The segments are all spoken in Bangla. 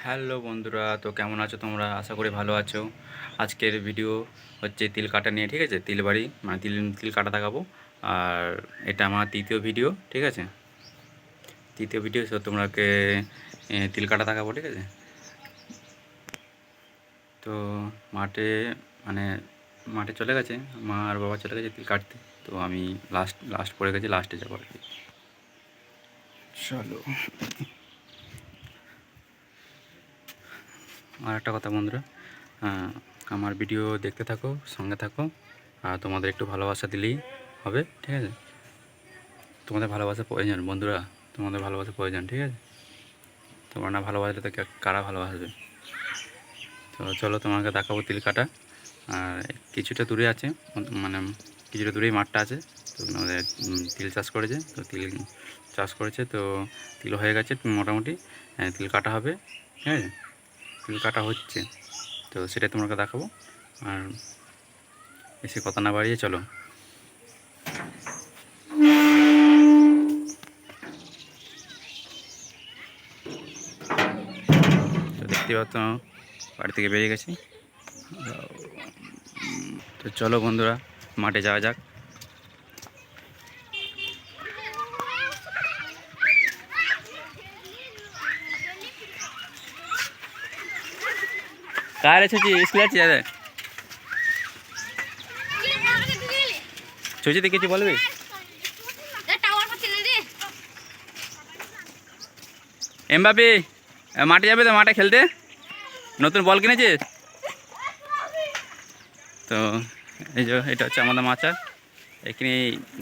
হ্যালো বন্ধুরা, তো কেমন আছো তোমরা? আশা করি ভালো আছো। আজকের ভিডিও হচ্ছে তিল কাটা নিয়ে, ঠিক আছে? তিল বাড়ি মানে তিল তিল কাটা দেখাবো। আর এটা আমার তৃতীয় ভিডিও, ঠিক আছে? তৃতীয় ভিডিও, সো তোমাকে তিল কাটা দেখাবো, ঠিক আছে? তো মাঠে মানে মাঠে চলে গেছে, মা আর বাবা চলে গেছে তিল কাটতে। তো আমি লাস্ট পড়ে গেছি, লাস্টে যাবো আর কি। চলো। আর একটা কথা বন্ধুরা, আমার ভিডিও দেখতে থাকো, সঙ্গে থাকো। আর তোমাদের একটু ভালোবাসা দিলেই হবে, ঠিক আছে? তোমাদের ভালোবাসা প্রয়োজন বন্ধুরা, তোমাদের ভালোবাসা প্রয়োজন, ঠিক আছে? তোমরা না ভালোবাসলে তো কারা ভালোবাসবে? তো চলো তোমাকে দেখাবো তিল কাটা। আর কিছুটা দূরে আছে, মানে কিছুটা দূরেই মাঠটা আছে। তো আমাদের তিল চাষ করেছে, তো তিল চাষ করেছে, তো তিল হয়ে গেছে মোটামুটি। তিল কাটা হবে, ঠিক আছে? তিল কাটা হচ্ছে, তো সেটাই তোমাকে দেখাবো। আর বেশি কথা না বাড়িয়ে চলো। তো দেখতে পাচ্ছ বাড়ি থেকে বেরিয়ে গেছি। তো চলো বন্ধুরা, মাঠে যাওয়া যাক। কার এসেছি স্কুলে আছি দাদা, ছুচিতে কিছু বলবি? এমবাপি মাঠে যাবে তো, মাঠে খেলতে নতুন বল কিনেছে। তো এই যে এটা হচ্ছে আমাদের মাচা, এখানে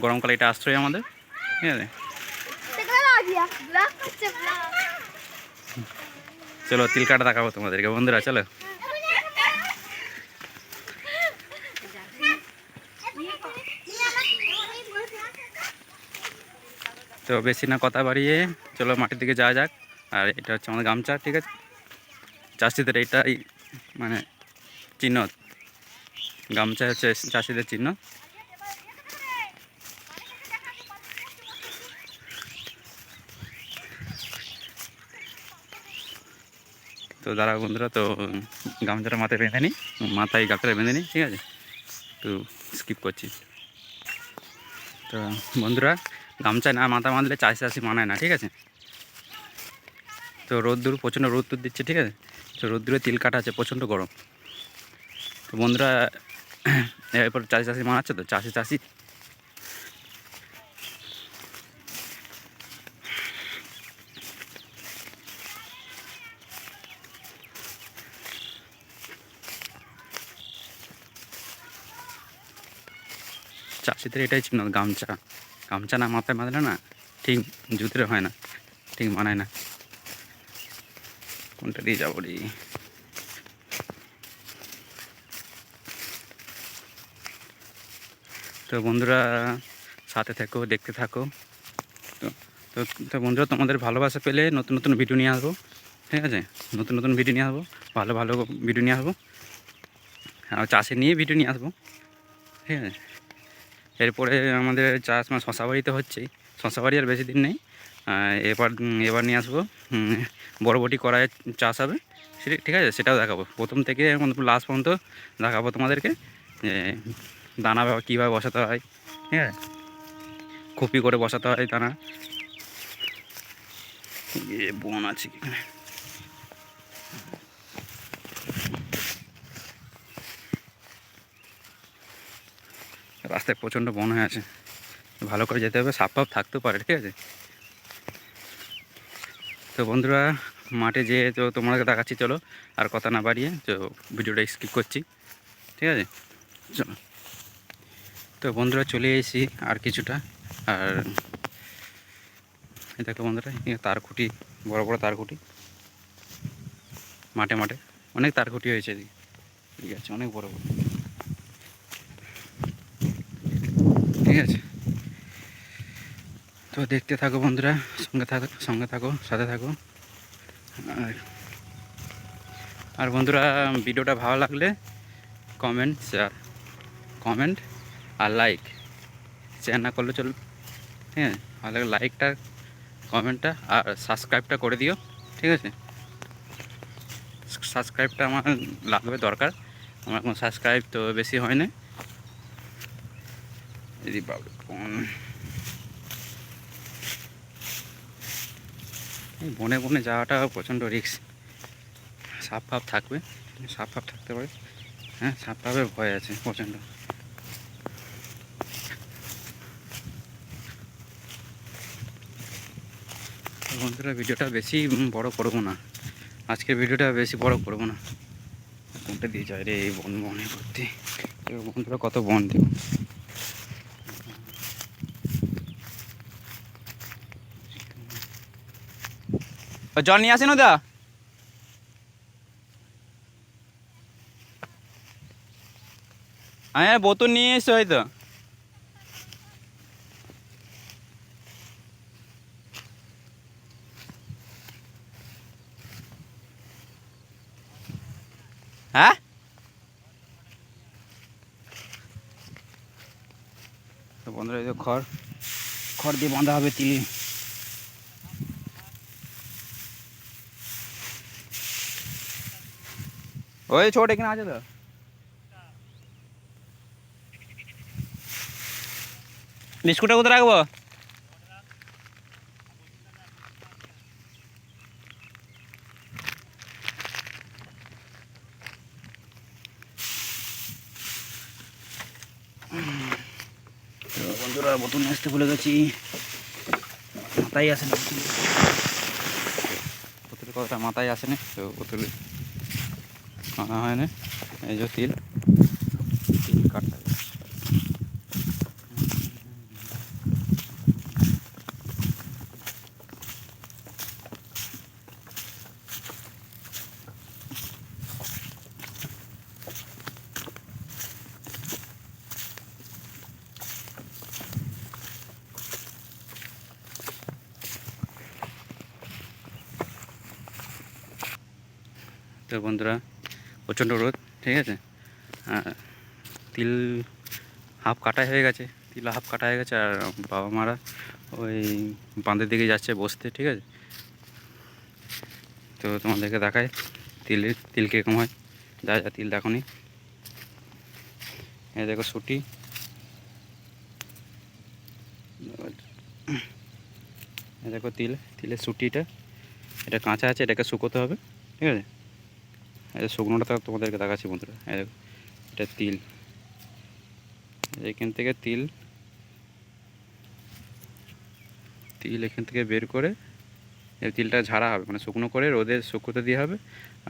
গরমকালে এটা আশ্রয় আমাদের, ঠিক আছে? চলো তিল কাটা দেখাবো তোমাদেরকে বন্ধুরা, চলো। তো বেশি না কথা বাড়িয়ে চলো মাঠের দিকে যাওয়া যাক। আর এটা হচ্ছে আমাদের গামছা, ঠিক আছে? চাষিদের এইটাই মানে চিহ্ন, গামছা হচ্ছে চাষিদের চিহ্ন। তো দাঁড়াও বন্ধুরা, তো গামছাটা মাথায় বেঁধে নিই, মাথায় গামছাটা বেঁধে নিই, ঠিক আছে? তো স্কিপ করছি। তো বন্ধুরা, গামছায় না মাথা বাঁধলে চাষি মানায় না, ঠিক আছে? তো রোদ্দুর প্রচণ্ড রোদ্দুর দিচ্ছে, ঠিক আছে? তো রোদ্দুরে তিল কাটা আছে, প্রচণ্ড গরম। তো বন্ধুরা, এরপর চাষি মানাচ্ছে, তো চাষি চাষিদের এটাই চিহ্ন, গামছা। গামছা না মাথায় বাঁধলে না ঠিক জুতরে হয় না, ঠিক মানায় না। কোনটা দিয়ে যাবো রে? তো বন্ধুরা, সাথে থাকো, দেখতে থাকো। তো তো তো বন্ধুরা, তোমাদের ভালোবাসা পেলে নতুন নতুন ভিডিও নিয়ে আসবো, ঠিক আছে? নতুন নতুন ভিডিও নিয়ে আসবো, ভালো ভালো ভিডিও নিয়ে আসবো। আর চাষে নিয়ে ভিডিও নিয়ে আসবো, ঠিক আছে? এরপরে আমাদের চাষ মানে শশা বাড়িতে হচ্ছেই, শশা বাড়ি আর বেশি দিন নেই। এবার এবার নিয়ে আসবো বরবটি কড়াইয়ের চাষ হবে, সেটা ঠিক আছে? সেটাও দেখাবো প্রথম থেকে লাস্ট পর্যন্ত দেখাবো তোমাদেরকে, যে দানা কীভাবে বসাতে হয়, ঠিক আছে? কপি করে বসাতে হয় দানা। বন আছে এখানে, রাস্তায় প্রচণ্ড বন হয়ে আছে, ভালো করে যেতে হবে, সাপ ফাপ থাকতেও পারে, ঠিক আছে? তো বন্ধুরা, মাঠে যেয়ে তো তোমাকে দেখাচ্ছি, চলো। আর কথা না বাড়িয়ে তো ভিডিওটা স্কিপ করছি, ঠিক আছে? চলো। তো বন্ধুরা, চলে এসেছি আর কিছুটা। আর এই দেখো বন্ধুরা, এখানে তার খুঁটি, বড় বড় তার খুঁটি, মাঠে মাঠে অনেক তার খুঁটি হয়েছে এদিকে, ঠিক আছে? অনেক বড় বড়, ঠিক আছে? তো দেখতে থাকো বন্ধুরা, সঙ্গে থাকো, সাথে থাকো। আর আর বন্ধুরা, ভিডিওটা ভালো লাগলে কমেন্ট আর লাইক, শেয়ার না করলে চলবে, ঠিক আছে? ভালো লাগলে লাইকটা, কমেন্টটা আর সাবস্ক্রাইবটা করে দিও, ঠিক আছে? সাবস্ক্রাইবটা আমার লাগবে, দরকার। আমার এখন সাবস্ক্রাইব তো বেশি হয় না। যদি বনে বনে যাওয়াটা প্রচণ্ড রিস্ক। সাপ ফাপ থাকবে, সাপ ফাপ থাকতে পারে। হ্যাঁ, সাপ ফাপের ভয় আছে প্রচণ্ড। বন্ধুরা, ভিডিওটা বেশি বড় করবো না, আজকের ভিডিওটা বেশি বড় করবো না। কোনটা দিয়ে যায় রে এই বন বনে ভর্তি। বন্ধুরা কত বন দেখুন। জল নিয়ে আসেন ওদা। হ্যাঁ, বোতল নিয়ে এসে হয়তো। হ্যাঁ, তো বন্ধুরা এই যে খড় খড় দিয়ে বাঁধা হবে তিলি। ওই ছোট এখানে আছে তো। বিস্কুটটা কোথায় রাখবো? তো বন্ধুরা, বোতল নিয়ে আসতে ভুলে গেছি, মাথায় আসে না বোতলের কথাটা, মাথায় আসে না তো বোতলে আনা হয় না। এই যে তিল তিল কাটা। তো বন্ধুরা, প্রচণ্ড রোদ, ঠিক আছে। তিল হাফ কাটাই হয়ে গেছে, তিল হাফ কাটা হয়ে গেছে। আর বাবা মারা ওই বাঁধের দিকে যাচ্ছে বসতে, ঠিক আছে। তো তোমাদেরকে দেখায় তিল কীরকম হয়, যা যা তিল দেখো নি। এই দেখো সুটি, এই দেখো তিলের সুটিটা, এটা কাঁচা আছে, এটাকে শুকোতে হবে, ঠিক আছে। এই শুকনোটা তোমাদেরকে দেখাচ্ছি বন্ধুরা। এই দেখো, এটা তিল, এখান থেকে তিল এখান থেকে বের করে এই তিলটা ঝাড়া হবে, মানে শুকনো করে রোদে শুকোতে দিয়ে হবে।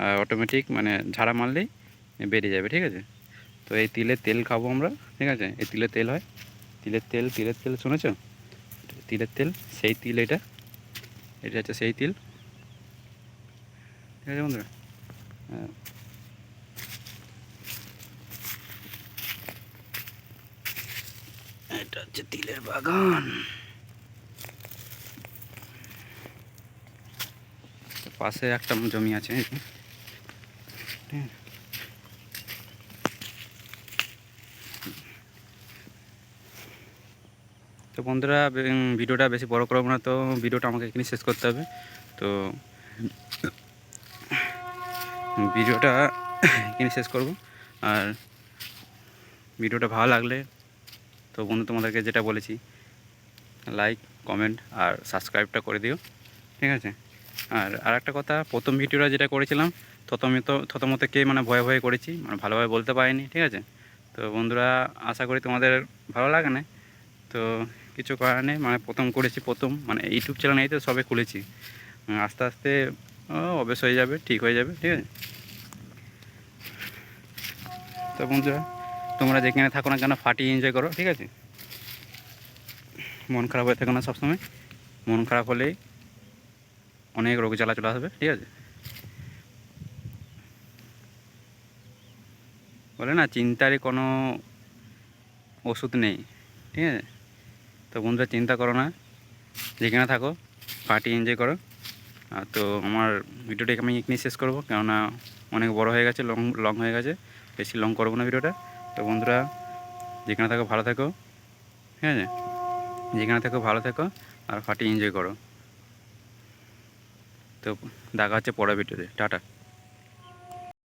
আর অটোমেটিক মানে ঝাড়া মারলেই বেরিয়ে যাবে, ঠিক আছে। তো এই তিলের তেল খাবো আমরা, ঠিক আছে। এই তিলের তেল হয়, তিলের তেল শুনেছ? তিলের তেল, সেই তিল এটা হচ্ছে সেই তিল, ঠিক আছে বন্ধুরা। এটা হচ্ছে তিলের বাগান। পাশে একটা জমি আছে, তো বন্ধুরা ভিডিওটা বেশি বড় করবো না, তো ভিডিওটা আমাকে এখানে শেষ করতে হবে। তো ভিডিওটা এখানে শেষ করব। আর ভিডিওটা ভালো লাগলে তো বন্ধু তোমাদেরকে যেটা বলেছি, লাইক কমেন্ট আর সাবস্ক্রাইবটা করে দিও, ঠিক আছে। আর একটা কথা, প্রথম ভিডিওটা যেটা করেছিলাম থতমতে মানে ভয়ে ভয়ে করেছি, মানে ভালোভাবে বলতে পারিনি, ঠিক আছে। তো বন্ধুরা, আশা করি তোমাদের ভালো লাগে না। তো কিছু করার নেই, মানে প্রথম করেছি, মানে ইউটিউব চ্যানেল এই তো সবে খুলেছি, আস্তে আস্তে অভ্যেস হয়ে যাবে, ঠিক হয়ে যাবে, ঠিক আছে। তো বন্ধুরা, তোমরা যেখানে থাকো না কেন ফাটিয়ে এনজয় করো, ঠিক আছে। মন খারাপ হয়ে থাকো না সবসময়, মন খারাপ হলেই অনেক রোগ জ্বালা চলে আসবে, ঠিক আছে। বলে না, চিন্তারই কোনো ওষুধ নেই, ঠিক আছে। তো বন্ধুরা, চিন্তা করো না, যেখানে থাকো পার্টি এনজয় করো। তো আমার ভিডিওটাকে আমি এখানেই শেষ করবো, কেননা অনেক বড় হয়ে গেছে, লং হয়ে গেছে, বেশি লং করবো না ভিডিওটা। তো বন্ধুরা, যেখানে থাকো ভালো থাকো, ঠিক আছে। যেখানে থাকো ভালো থাকো আর পার্টি এনজয় করো। তো দেখা হচ্ছে পরের ভিডিওতে, টাটা।